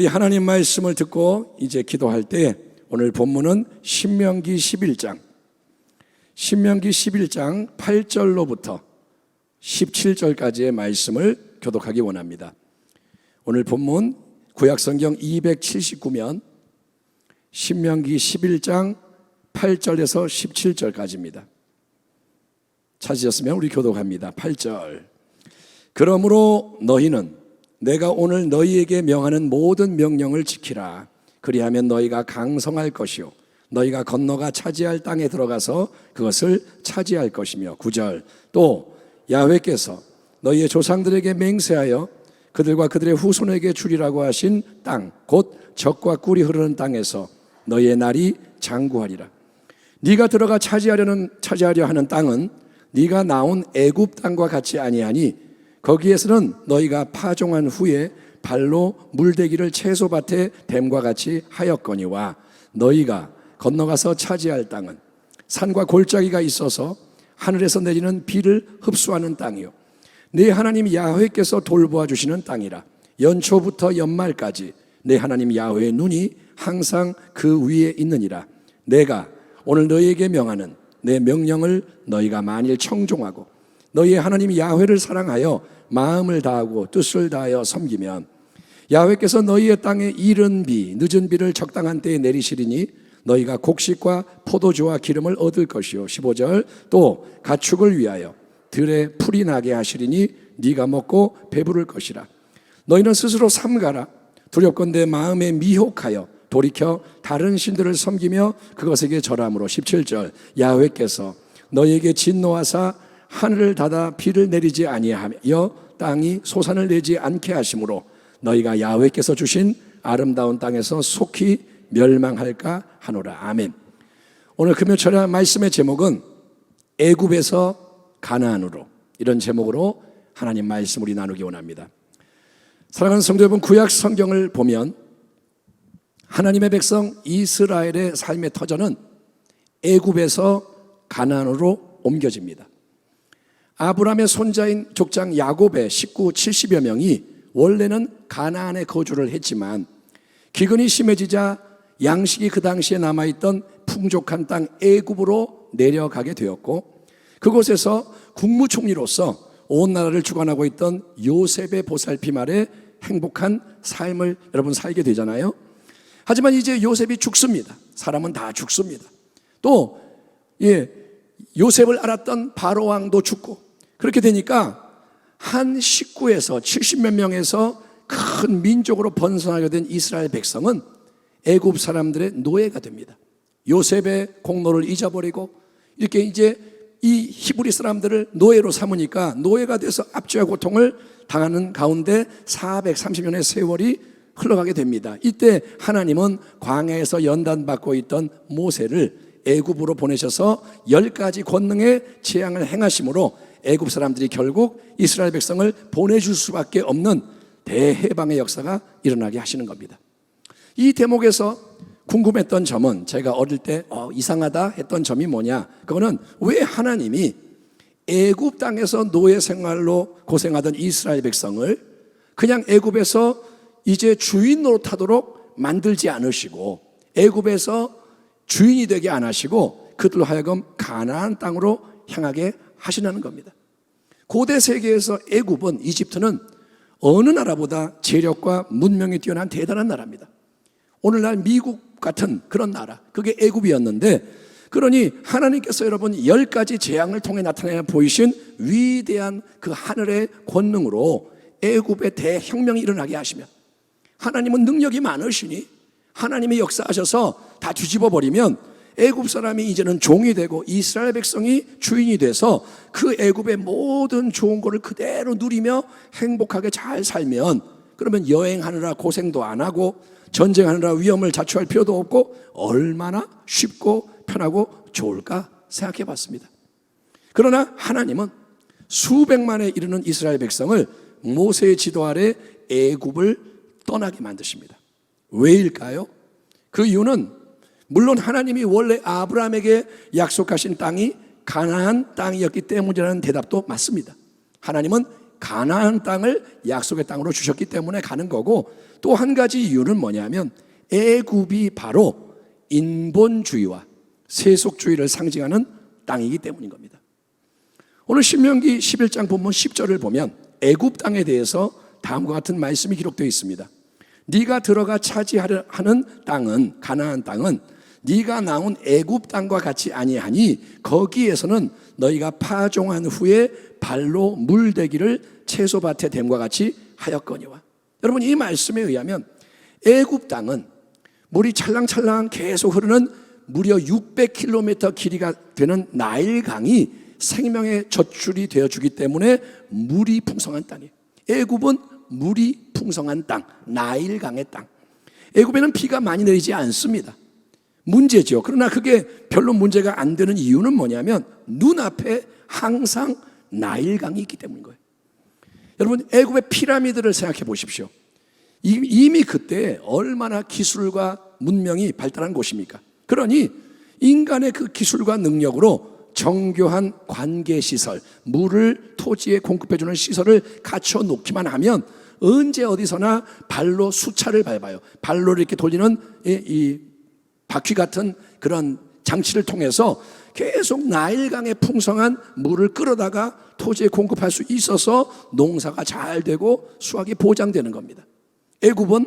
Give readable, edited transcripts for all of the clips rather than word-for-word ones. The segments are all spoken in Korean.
하나님 말씀을 듣고 이제 기도할 때 오늘 본문은 신명기 11장 8절로부터 17절까지의 말씀을 교독하기 원합니다. 오늘 본문 구약성경 279면 신명기 11장 8절에서 17절까지입니다. 찾으셨으면 우리 교독합니다. 8절. 그러므로 너희는 내가 오늘 너희에게 명하는 모든 명령을 지키라. 그리하면 너희가 강성할 것이요 너희가 건너가 차지할 땅에 들어가서 그것을 차지할 것이며. 9절. 또 야훼께서 너희의 조상들에게 맹세하여 그들과 그들의 후손에게 주리라고 하신 땅 곧 젖과 꿀이 흐르는 땅에서 너희의 날이 장구하리라. 네가 들어가 차지하려 하는 땅은 네가 나온 애굽 땅과 같이 아니하니 거기에서는 너희가 파종한 후에 발로 물대기를 채소밭에 댐과 같이 하였거니와 너희가 건너가서 차지할 땅은 산과 골짜기가 있어서 하늘에서 내리는 비를 흡수하는 땅이요 네 하나님 야훼께서 돌보아 주시는 땅이라. 연초부터 연말까지 내 하나님 야훼의 눈이 항상 그 위에 있느니라. 내가 오늘 너희에게 명하는 내 명령을 너희가 만일 청종하고 너희의 하나님 야훼를 사랑하여 마음을 다하고 뜻을 다하여 섬기면 야훼께서 너희의 땅에 이른 비 늦은 비를 적당한 때에 내리시리니 너희가 곡식과 포도주와 기름을 얻을 것이요. 15절. 또 가축을 위하여 들에 풀이 나게 하시리니 네가 먹고 배부를 것이라. 너희는 스스로 삼가라. 두렵건대 마음에 미혹하여 돌이켜 다른 신들을 섬기며 그것에게 절함으로. 17절. 야훼께서 너희에게 진노하사 하늘을 닫아 비를 내리지 아니하여 땅이 소산을 내지 않게 하심으로 너희가 야훼께서 주신 아름다운 땅에서 속히 멸망할까 하노라. 아멘. 오늘 금요철야 말씀의 제목은 애굽에서 가나안으로, 이런 제목으로 하나님 말씀 우리 나누기 원합니다. 사랑하는 성도 여러분, 구약 성경을 보면 하나님의 백성 이스라엘의 삶의 터전은 애굽에서 가나안으로 옮겨집니다. 아브라함의 손자인 족장 야곱의 식구 70여 명이 원래는 가나안에 거주를 했지만 기근이 심해지자 양식이 그 당시에 남아있던 풍족한 땅 애굽으로 내려가게 되었고 그곳에서 국무총리로서 온 나라를 주관하고 있던 요셉의 보살핌 아래 행복한 삶을 여러분 살게 되잖아요. 하지만 이제 요셉이 죽습니다. 사람은 다 죽습니다. 또 요셉을 알았던 바로 왕도 죽고 그렇게 되니까 한 식구에서 70몇 명에서 큰 민족으로 번성하게 된 이스라엘 백성은 애굽 사람들의 노예가 됩니다. 요셉의 공로를 잊어버리고 이렇게 이제 이 히브리 사람들을 노예로 삼으니까 노예가 돼서 압제와 고통을 당하는 가운데 430년의 세월이 흘러가게 됩니다. 이때 하나님은 광야에서 연단받고 있던 모세를 애굽으로 보내셔서 10가지 권능의 재앙을 행하심으로 애굽 사람들이 결국 이스라엘 백성을 보내줄 수밖에 없는 대해방의 역사가 일어나게 하시는 겁니다. 이 대목에서 궁금했던 점은 제가 어릴 때 이상하다 했던 점이 뭐냐, 그거는 왜 하나님이 애굽 땅에서 노예 생활로 고생하던 이스라엘 백성을 그냥 애굽에서 이제 주인 노릇하도록 만들지 않으시고 애굽에서 주인이 되게 안 하시고 그들로 하여금 가나안 땅으로 향하게 하시는 겁니다. 고대 세계에서 애굽은, 이집트는 어느 나라보다 재력과 문명이 뛰어난 대단한 나라입니다. 오늘날 미국 같은 그런 나라, 그게 애굽이었는데, 그러니 하나님께서 여러분 10가지 재앙을 통해 나타내 보이신 위대한 그 하늘의 권능으로 애굽의 대혁명이 일어나게 하시면, 하나님은 능력이 많으시니 하나님이 역사하셔서 다 뒤집어 버리면 애굽 사람이 이제는 종이 되고 이스라엘 백성이 주인이 돼서 그 애굽의 모든 좋은 것을 그대로 누리며 행복하게 잘 살면, 그러면 여행하느라 고생도 안 하고 전쟁하느라 위험을 자초할 필요도 없고 얼마나 쉽고 편하고 좋을까 생각해 봤습니다. 그러나 하나님은 수백만에 이르는 이스라엘 백성을 모세의 지도 아래 애굽을 떠나게 만드십니다. 왜일까요? 그 이유는 물론 하나님이 원래 아브라함에게 약속하신 땅이 가나안 땅이었기 때문이라는 대답도 맞습니다. 하나님은 가나안 땅을 약속의 땅으로 주셨기 때문에 가는 거고, 또 한 가지 이유는 뭐냐면 애굽이 바로 인본주의와 세속주의를 상징하는 땅이기 때문인 겁니다. 오늘 신명기 11장 본문 10절을 보면 애굽 땅에 대해서 다음과 같은 말씀이 기록되어 있습니다. 네가 들어가 차지하려 하는 땅은, 가나안 땅은 네가 나온 애굽 땅과 같이 아니하니 거기에서는 너희가 파종한 후에 발로 물대기를 채소밭에 댐과 같이 하였거니와. 여러분, 이 말씀에 의하면 애굽 땅은 물이 찰랑찰랑 계속 흐르는 무려 600km 길이가 되는 나일강이 생명의 젖줄이 되어주기 때문에 물이 풍성한 땅이에요. 애굽은 물이 풍성한 땅, 나일강의 땅. 애굽에는 비가 많이 내리지 않습니다. 문제죠. 그러나 그게 별로 문제가 안 되는 이유는 뭐냐면 눈앞에 항상 나일강이 있기 때문인 거예요. 여러분, 애굽의 피라미드를 생각해 보십시오. 이미 그때 얼마나 기술과 문명이 발달한 곳입니까? 그러니 인간의 그 기술과 능력으로 정교한 관계시설, 물을 토지에 공급해주는 시설을 갖춰 놓기만 하면 언제 어디서나 발로 수차를 밟아요. 발로 이렇게 돌리는 이 바퀴 같은 그런 장치를 통해서 계속 나일강의 풍성한 물을 끌어다가 토지에 공급할 수 있어서 농사가 잘 되고 수확이 보장되는 겁니다. 애굽은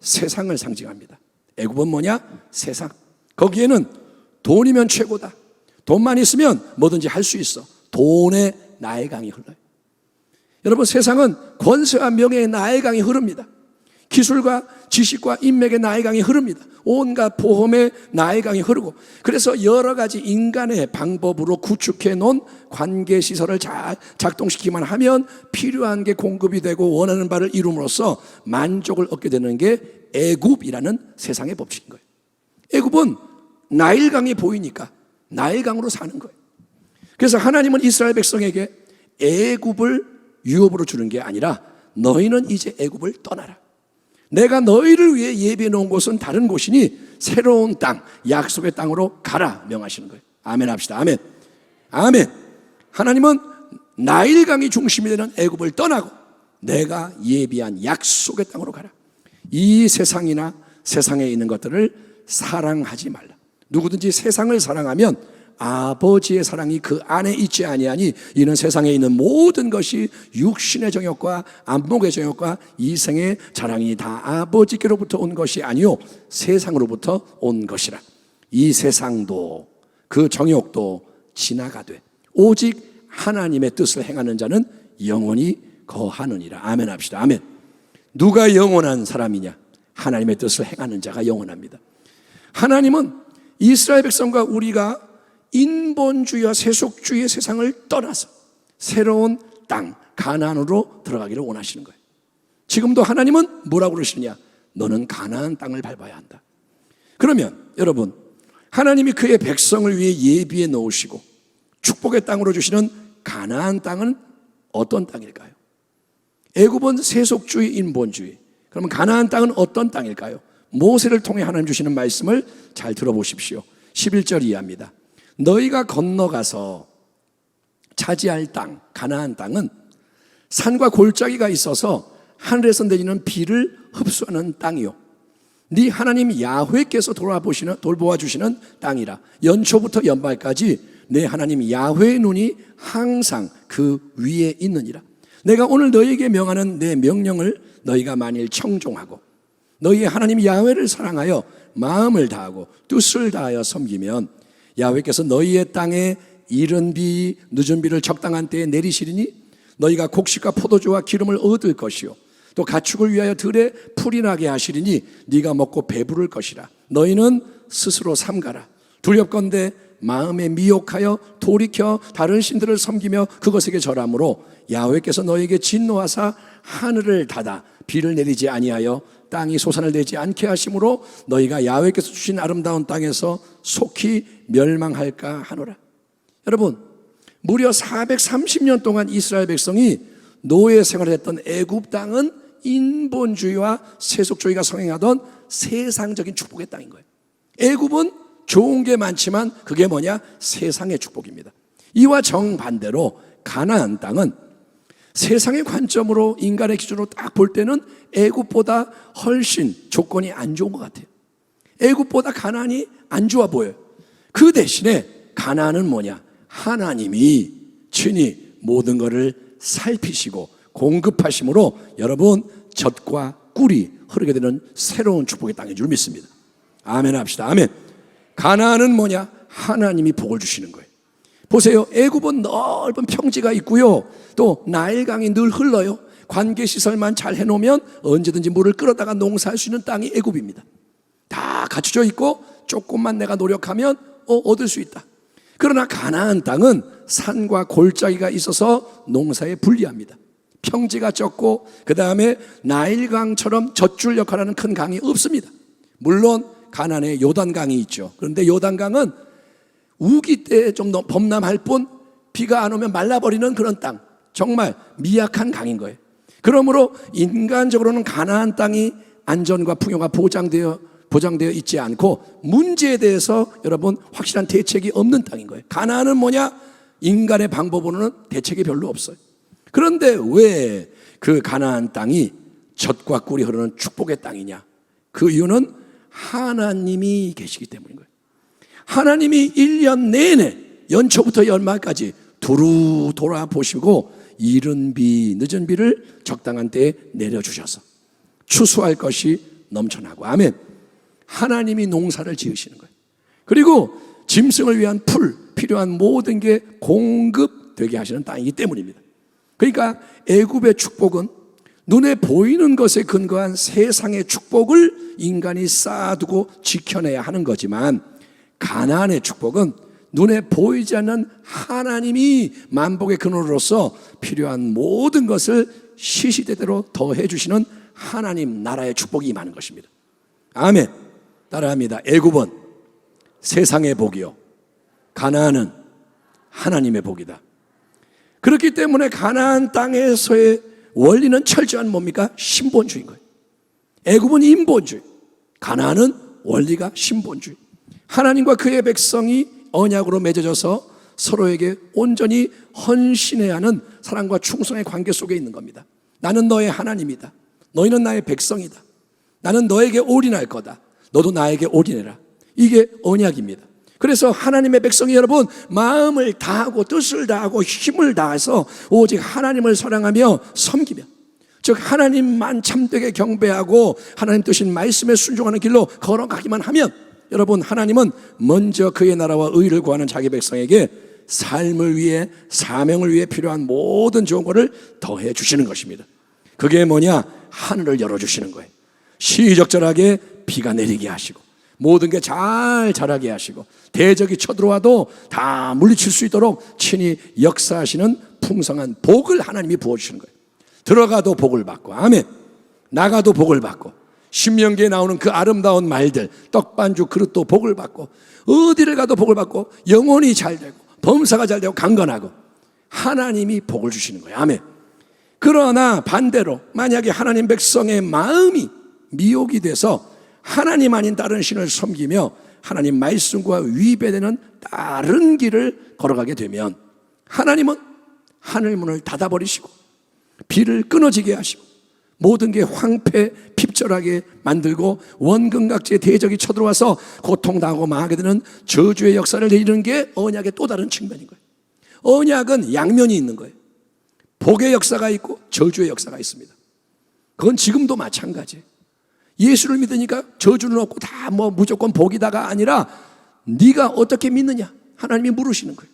세상을 상징합니다. 애굽은 뭐냐? 세상. 거기에는 돈이면 최고다. 돈만 있으면 뭐든지 할 수 있어. 돈의 나일강이 흘러요. 여러분, 세상은 권세와 명예의 나일강이 흐릅니다. 기술과 지식과 인맥의 나일강이 흐릅니다. 온갖 보험의 나일강이 흐르고, 그래서 여러 가지 인간의 방법으로 구축해 놓은 관계시설을 잘 작동시키기만 하면 필요한 게 공급이 되고 원하는 바를 이룸으로써 만족을 얻게 되는 게 애굽이라는 세상의 법칙인 거예요. 애굽은 나일강이 보이니까 나일강으로 사는 거예요. 그래서 하나님은 이스라엘 백성에게 애굽을 유업으로 주는 게 아니라 너희는 이제 애굽을 떠나라. 내가 너희를 위해 예비해 놓은 곳은 다른 곳이니 새로운 땅, 약속의 땅으로 가라 명하시는 거예요. 아멘 합시다. 아멘. 아멘. 하나님은 나일강이 중심이 되는 애굽을 떠나고 내가 예비한 약속의 땅으로 가라. 이 세상이나 세상에 있는 것들을 사랑하지 말라. 누구든지 세상을 사랑하면 아버지의 사랑이 그 안에 있지 아니하니 이는 세상에 있는 모든 것이 육신의 정욕과 안목의 정욕과 이생의 자랑이 다 아버지께로부터 온 것이 아니요 세상으로부터 온 것이라. 이 세상도 그 정욕도 지나가되 오직 하나님의 뜻을 행하는 자는 영원히 거하느니라. 아멘 합시다. 아멘. 누가 영원한 사람이냐? 하나님의 뜻을 행하는 자가 영원합니다. 하나님은 이스라엘 백성과 우리가 인본주의와 세속주의의 세상을 떠나서 새로운 땅, 가나안으로 들어가기를 원하시는 거예요. 지금도 하나님은 뭐라고 그러시느냐? 너는 가나안 땅을 밟아야 한다. 그러면 여러분, 하나님이 그의 백성을 위해 예비해 놓으시고 축복의 땅으로 주시는 가나안 땅은 어떤 땅일까요? 애굽은 세속주의, 인본주의. 그러면 가나안 땅은 어떤 땅일까요? 모세를 통해 하나님 주시는 말씀을 잘 들어보십시오. 11절 이하입니다. 너희가 건너가서 차지할 땅, 가나안 땅은 산과 골짜기가 있어서 하늘에서 내리는 비를 흡수하는 땅이요 네 하나님 야훼께서 돌보아 주시는 땅이라. 연초부터 연말까지 내 하나님 야훼의 눈이 항상 그 위에 있느니라. 내가 오늘 너희에게 명하는 내 명령을 너희가 만일 청종하고 너희의 하나님 야훼를 사랑하여 마음을 다하고 뜻을 다하여 섬기면 야훼께서 너희의 땅에 이른 비 늦은 비를 적당한 때에 내리시리니 너희가 곡식과 포도주와 기름을 얻을 것이요 또 가축을 위하여 들에 풀이 나게 하시리니 네가 먹고 배부를 것이라. 너희는 스스로 삼가라. 두렵건대 마음에 미혹하여 돌이켜 다른 신들을 섬기며 그것에게 절함으로 야훼께서 너희에게 진노하사 하늘을 닫아 비를 내리지 아니하여 땅이 소산을 내지 않게 하심으로 너희가 야훼께서 주신 아름다운 땅에서 속히 멸망할까 하노라. 여러분, 무려 430년 동안 이스라엘 백성이 노예 생활을 했던 애굽 땅은 인본주의와 세속주의가 성행하던 세상적인 축복의 땅인 거예요. 애굽은 좋은 게 많지만 그게 뭐냐? 세상의 축복입니다. 이와 정반대로 가나안 땅은 세상의 관점으로, 인간의 기준으로 딱 볼 때는 애굽보다 훨씬 조건이 안 좋은 것 같아요. 애굽보다 가나안이 안 좋아 보여요. 그 대신에 가나안은 뭐냐? 하나님이 친히 모든 것을 살피시고 공급하심으로 여러분 젖과 꿀이 흐르게 되는 새로운 축복의 땅인 줄 믿습니다. 아멘 합시다. 아멘. 가나안은 뭐냐? 하나님이 복을 주시는 거예요. 보세요. 애굽은 넓은 평지가 있고요, 또 나일강이 늘 흘러요. 관계시설만 잘 해놓으면 언제든지 물을 끌어다가 농사할 수 있는 땅이 애굽입니다. 다 갖춰져 있고 조금만 내가 노력하면 얻을 수 있다. 그러나 가나안 땅은 산과 골짜기가 있어서 농사에 불리합니다. 평지가 적고 그 다음에 나일강처럼 젖줄 역할하는 큰 강이 없습니다. 물론 가나안에 요단강이 있죠. 그런데 요단강은 우기 때 좀 범람할 뿐 비가 안 오면 말라버리는 그런 땅, 정말 미약한 강인 거예요. 그러므로 인간적으로는 가나안 땅이 안전과 풍요가 보장되어 있지 않고 문제에 대해서 여러분 확실한 대책이 없는 땅인 거예요. 가나안은 뭐냐? 인간의 방법으로는 대책이 별로 없어요. 그런데 왜 그 가나안 땅이 젖과 꿀이 흐르는 축복의 땅이냐? 그 이유는 하나님이 계시기 때문인 거예요. 하나님이 1년 내내 연초부터 연말까지 두루 돌아보시고 이른 비 늦은 비를 적당한 때에 내려주셔서 추수할 것이 넘쳐나고, 아멘. 하나님이 농사를 지으시는 거예요. 그리고 짐승을 위한 풀, 필요한 모든 게 공급되게 하시는 땅이기 때문입니다. 그러니까 애굽의 축복은 눈에 보이는 것에 근거한 세상의 축복을 인간이 쌓아두고 지켜내야 하는 거지만, 가나안의 축복은 눈에 보이지 않는 하나님이 만복의 근원으로서 필요한 모든 것을 시시때때로 더해 주시는 하나님 나라의 축복이 임하는 것입니다. 아멘. 따라합니다. 애굽은 세상의 복이요, 가나안은 하나님의 복이다. 그렇기 때문에 가나안 땅에서의 원리는 철저한 뭡니까? 신본주의인 거예요. 애굽은 인본주의, 가나안은 원리가 신본주의. 하나님과 그의 백성이 언약으로 맺어져서 서로에게 온전히 헌신해야 하는 사랑과 충성의 관계 속에 있는 겁니다. 나는 너의 하나님이다. 너희는 나의 백성이다. 나는 너에게 올인할 거다. 너도 나에게 올인해라. 이게 언약입니다. 그래서 하나님의 백성이 여러분 마음을 다하고 뜻을 다하고 힘을 다해서 오직 하나님을 사랑하며 섬기며, 즉 하나님만 참되게 경배하고 하나님 뜻인 말씀에 순종하는 길로 걸어가기만 하면 여러분 하나님은 먼저 그의 나라와 의를 구하는 자기 백성에게 삶을 위해, 사명을 위해 필요한 모든 좋은 것을 더해 주시는 것입니다. 그게 뭐냐? 하늘을 열어주시는 거예요. 시적절하게 비가 내리게 하시고 모든 게 잘 자라게 하시고 대적이 쳐들어와도 다 물리칠 수 있도록 친히 역사하시는 풍성한 복을 하나님이 부어주시는 거예요. 들어가도 복을 받고, 아멘. 나가도 복을 받고, 신명기에 나오는 그 아름다운 말들, 떡반죽 그릇도 복을 받고, 어디를 가도 복을 받고, 영혼이 잘 되고 범사가 잘 되고 강건하고 하나님이 복을 주시는 거예요. 아멘. 그러나 반대로 만약에 하나님 백성의 마음이 미혹이 돼서 하나님 아닌 다른 신을 섬기며 하나님 말씀과 위배되는 다른 길을 걸어가게 되면 하나님은 하늘문을 닫아버리시고 비를 끊어지게 하시고 모든 게 황폐 핍절하게 만들고 원근각지의 대적이 쳐들어와서 고통당하고 망하게 되는 저주의 역사를 내리는 게 언약의 또 다른 측면인 거예요. 언약은 양면이 있는 거예요. 복의 역사가 있고 저주의 역사가 있습니다. 그건 지금도 마찬가지예요. 예수를 믿으니까 저주는 없고 다 무조건 복이다가 아니라 네가 어떻게 믿느냐 하나님이 물으시는 거예요.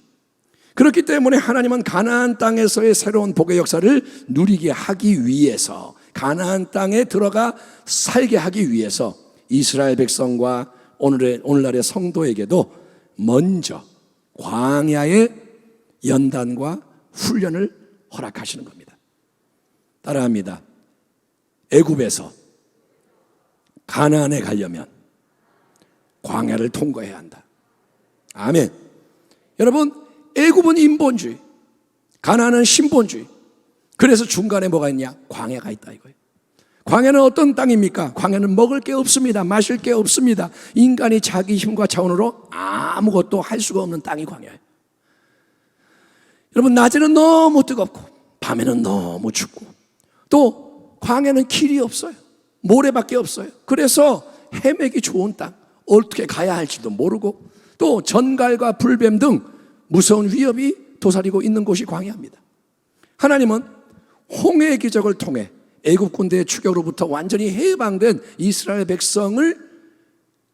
그렇기 때문에 하나님은 가나안 땅에서의 새로운 복의 역사를 누리게 하기 위해서, 가나안 땅에 들어가 살게 하기 위해서 이스라엘 백성과 오늘날의 성도에게도 먼저 광야의 연단과 훈련을 허락하시는 겁니다. 따라합니다. 애굽에서 가나안에 가려면 광야를 통과해야 한다. 아멘. 여러분, 애굽은 인본주의, 가나안은 신본주의. 그래서 중간에 뭐가 있냐? 광야가 있다 이거예요. 광야는 어떤 땅입니까? 광야는 먹을 게 없습니다. 마실 게 없습니다. 인간이 자기 힘과 자원으로 아무것도 할 수가 없는 땅이 광야예요. 여러분, 낮에는 너무 뜨겁고 밤에는 너무 춥고 또 광야는 길이 없어요. 모래밖에 없어요. 그래서 헤매기 좋은 땅, 어떻게 가야 할지도 모르고 또 전갈과 불뱀 등 무서운 위협이 도사리고 있는 곳이 광야입니다. 하나님은 홍해의 기적을 통해 애굽 군대의 추격으로부터 완전히 해방된 이스라엘 백성을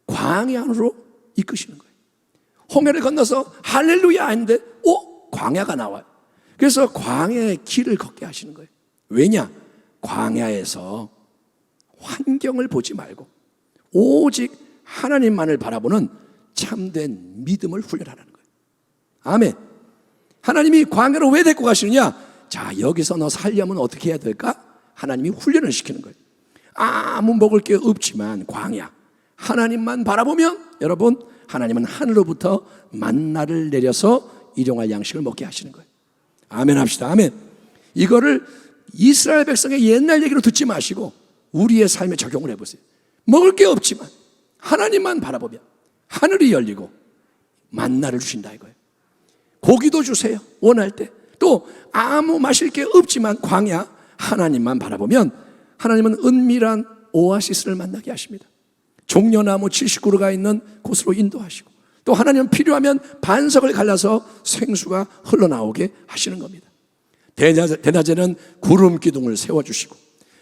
광야로 이끄시는 거예요. 홍해를 건너서 할렐루야 했는데 광야가 나와요. 그래서 광야의 길을 걷게 하시는 거예요. 왜냐? 광야에서 환경을 보지 말고 오직 하나님만을 바라보는 참된 믿음을 훈련하라는 거예요. 아멘. 하나님이 광야로 왜 데리고 가시느냐? 자, 여기서 너 살려면 어떻게 해야 될까? 하나님이 훈련을 시키는 거예요. 아무 먹을 게 없지만 광야, 하나님만 바라보면 여러분, 하나님은 하늘로부터 만나를 내려서 일용할 양식을 먹게 하시는 거예요. 아멘 합시다. 아멘. 이거를 이스라엘 백성의 옛날 얘기로 듣지 마시고 우리의 삶에 적용을 해보세요. 먹을 게 없지만 하나님만 바라보면 하늘이 열리고 만나를 주신다 이거예요. 고기도 주세요, 원할 때. 또 아무 마실 게 없지만 광야, 하나님만 바라보면 하나님은 은밀한 오아시스를 만나게 하십니다. 종려나무 70그루가 있는 곳으로 인도하시고 또 하나님은 필요하면 반석을 갈라서 생수가 흘러나오게 하시는 겁니다. 대낮에는 구름 기둥을 세워주시고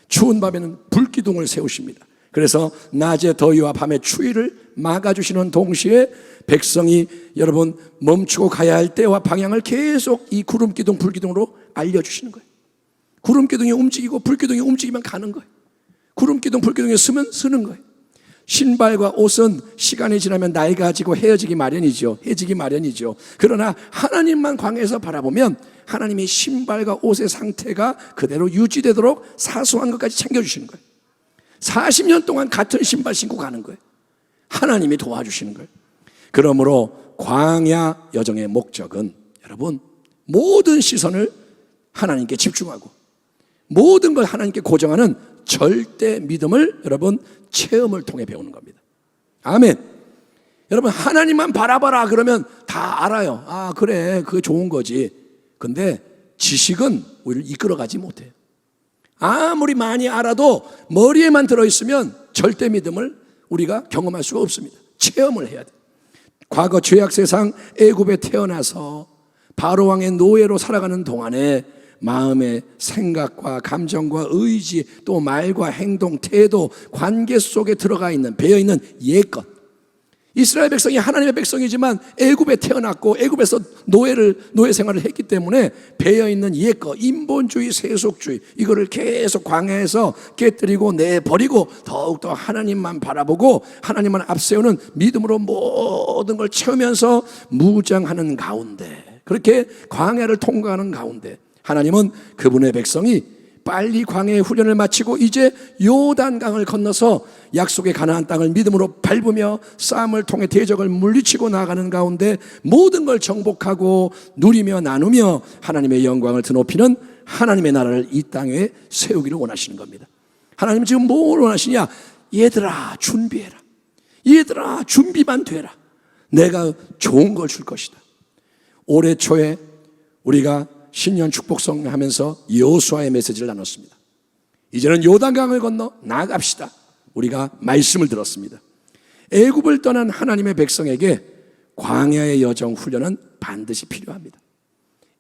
추운 밤에는 불 기둥을 세우십니다. 그래서 낮의 더위와 밤의 추위를 막아주시는 동시에 백성이 여러분 멈추고 가야 할 때와 방향을 계속 이 구름 기둥, 불 기둥으로 알려주시는 거예요. 구름 기둥이 움직이고 불 기둥이 움직이면 가는 거예요. 구름 기둥, 불 기둥에 서면 서는 거예요. 신발과 옷은 시간이 지나면 낡아지고 헤어지기 마련이죠. 해지기 마련이죠. 그러나 하나님만 광야에서 바라보면 하나님이 신발과 옷의 상태가 그대로 유지되도록 사소한 것까지 챙겨주시는 거예요. 40년 동안 같은 신발 신고 가는 거예요. 하나님이 도와주시는 거예요. 그러므로 광야 여정의 목적은 여러분 모든 시선을 하나님께 집중하고 모든 걸 하나님께 고정하는 절대 믿음을 여러분 체험을 통해 배우는 겁니다. 아멘. 여러분 하나님만 바라봐라 그러면 다 알아요. 아 그래 그게 좋은 거지. 근데 지식은 우리를 이끌어가지 못해요. 아무리 많이 알아도 머리에만 들어있으면 절대 믿음을 우리가 경험할 수가 없습니다. 체험을 해야 돼요. 과거 죄악 세상 애굽에 태어나서 바로 왕의 노예로 살아가는 동안에 마음의 생각과 감정과 의지 또 말과 행동, 태도, 관계 속에 들어가 있는 배어있는 옛것. 이스라엘 백성이 하나님의 백성이지만 애굽에 태어났고 애굽에서 노예 생활을 했기 때문에 배어있는 옛것, 인본주의, 세속주의 이거를 계속 광야에서 깨뜨리고 내버리고 더욱더 하나님만 바라보고 하나님만 앞세우는 믿음으로 모든 걸 채우면서 무장하는 가운데 그렇게 광야를 통과하는 가운데 하나님은 그분의 백성이 빨리 광야의 훈련을 마치고 이제 요단강을 건너서 약속의 가나안 땅을 믿음으로 밟으며 싸움을 통해 대적을 물리치고 나아가는 가운데 모든 걸 정복하고 누리며 나누며 하나님의 영광을 드높이는 하나님의 나라를 이 땅에 세우기를 원하시는 겁니다. 하나님은 지금 뭘 원하시냐? 얘들아 준비해라. 얘들아 준비만 되라. 내가 좋은 걸 줄 것이다. 올해 초에 우리가 신년 축복성 하면서 여호수아의 메시지를 나눴습니다. 이제는 요단강을 건너 나아갑시다. 우리가 말씀을 들었습니다. 애굽을 떠난 하나님의 백성에게 광야의 여정 훈련은 반드시 필요합니다.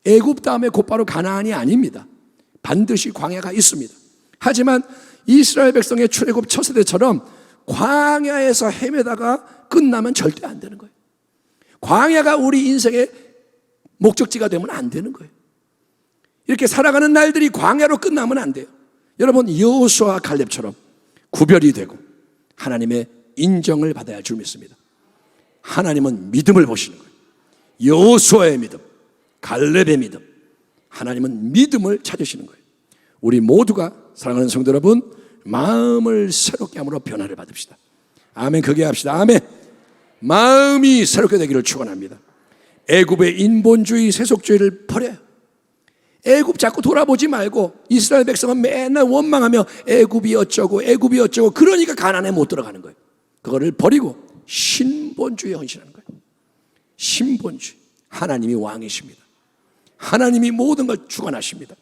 애굽 다음에 곧바로 가나안이 아닙니다. 반드시 광야가 있습니다. 하지만 이스라엘 백성의 출애굽 첫 세대처럼 광야에서 헤매다가 끝나면 절대 안 되는 거예요. 광야가 우리 인생의 목적지가 되면 안 되는 거예요. 이렇게 살아가는 날들이 광야로 끝나면 안 돼요. 여러분 여호수아와 갈렙처럼 구별이 되고 하나님의 인정을 받아야 할 줄 믿습니다. 하나님은 믿음을 보시는 거예요. 여호수아의 믿음, 갈렙의 믿음, 하나님은 믿음을 찾으시는 거예요. 우리 모두가 사랑하는 성도 여러분 마음을 새롭게 함으로 변화를 받읍시다. 아멘. 그게 합시다. 아멘. 마음이 새롭게 되기를 축원합니다. 애굽의 인본주의, 세속주의를 버려요. 애굽 자꾸 돌아보지 말고 이스라엘 백성은 맨날 원망하며 애굽이 어쩌고 그러니까 가나안에 못 들어가는 거예요. 그거를 버리고 신본주의에 헌신하는 거예요. 신본주의. 하나님이 왕이십니다. 하나님이 모든 걸 주관하십니다.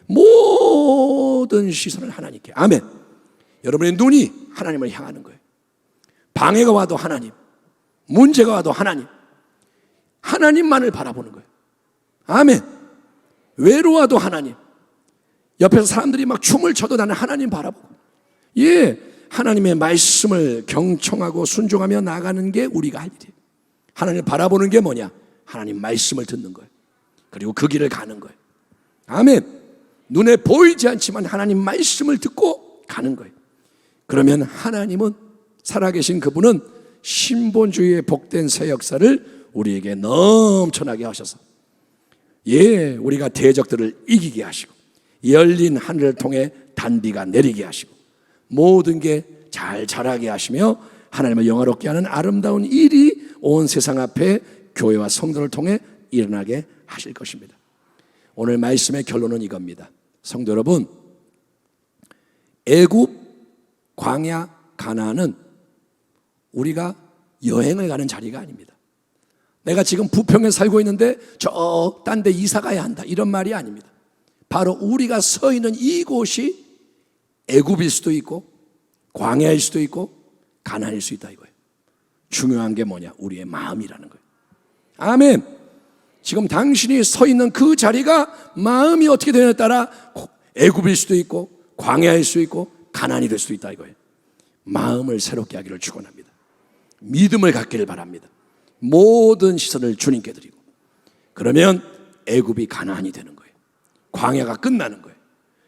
모든 시선을 하나님께. 아멘. 여러분의 눈이 하나님을 향하는 거예요. 방해가 와도 하나님, 문제가 와도 하나님, 하나님만을 바라보는 거예요. 아멘. 외로워도 하나님, 옆에서 사람들이 막 춤을 춰도 나는 하나님 바라보고, 하나님의 말씀을 경청하고 순종하며 나가는 게 우리가 할 일이에요. 하나님을 바라보는 게 뭐냐? 하나님 말씀을 듣는 거예요. 그리고 그 길을 가는 거예요. 아멘. 눈에 보이지 않지만 하나님 말씀을 듣고 가는 거예요. 그러면 하나님은, 살아계신 그분은 신본주의의 복된 새 역사를 우리에게 넘쳐나게 하셔서 우리가 대적들을 이기게 하시고 열린 하늘을 통해 단비가 내리게 하시고 모든 게 잘 자라게 하시며 하나님을 영화롭게 하는 아름다운 일이 온 세상 앞에 교회와 성도를 통해 일어나게 하실 것입니다. 오늘 말씀의 결론은 이겁니다. 성도 여러분, 애굽, 광야, 가나안은 우리가 여행을 가는 자리가 아닙니다. 내가 지금 부평에 살고 있는데 저 딴 데 이사 가야 한다, 이런 말이 아닙니다. 바로 우리가 서 있는 이곳이 애굽일 수도 있고 광야일 수도 있고 가나안일 수 있다 이거예요. 중요한 게 뭐냐? 우리의 마음이라는 거예요. 아멘. 지금 당신이 서 있는 그 자리가 마음이 어떻게 되느냐에 따라 애굽일 수도 있고 광야일 수도 있고 가나안이 될 수도 있다 이거예요. 마음을 새롭게 하기를 축원합니다. 믿음을 갖기를 바랍니다. 모든 시선을 주님께 드리고, 그러면 애굽이 가나안이 되는 거예요. 광야가 끝나는 거예요.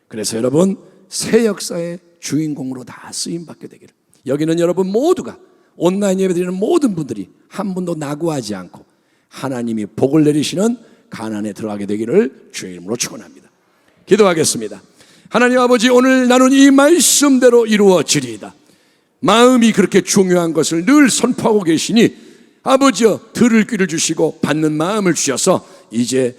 그래서 여러분, 새 역사의 주인공으로 다 쓰임받게 되기를. 여기는 여러분 모두가, 온라인 예배 드리는 모든 분들이 한 분도 낙오하지 않고 하나님이 복을 내리시는 가나안에 들어가게 되기를 주의 이름으로 축원합니다. 기도하겠습니다. 하나님 아버지, 오늘 나눈 이 말씀대로 이루어지리이다. 마음이 그렇게 중요한 것을 늘 선포하고 계시니 아버지여, 들을 귀를 주시고 받는 마음을 주셔서 이제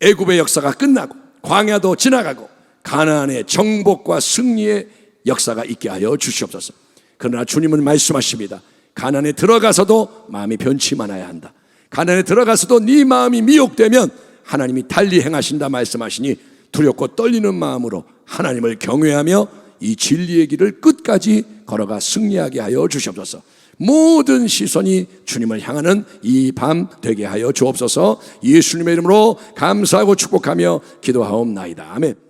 애굽의 역사가 끝나고 광야도 지나가고 가나안의 정복과 승리의 역사가 있게 하여 주시옵소서. 그러나 주님은 말씀하십니다. 가나안에 들어가서도 마음이 변치 말아야 한다. 가나안에 들어가서도 네 마음이 미혹되면 하나님이 달리 행하신다 말씀하시니 두렵고 떨리는 마음으로 하나님을 경외하며 이 진리의 길을 끝까지 걸어가 승리하게 하여 주시옵소서. 모든 시선이 주님을 향하는 이 밤 되게 하여 주옵소서. 예수님의 이름으로 감사하고 축복하며 기도하옵나이다. 아멘.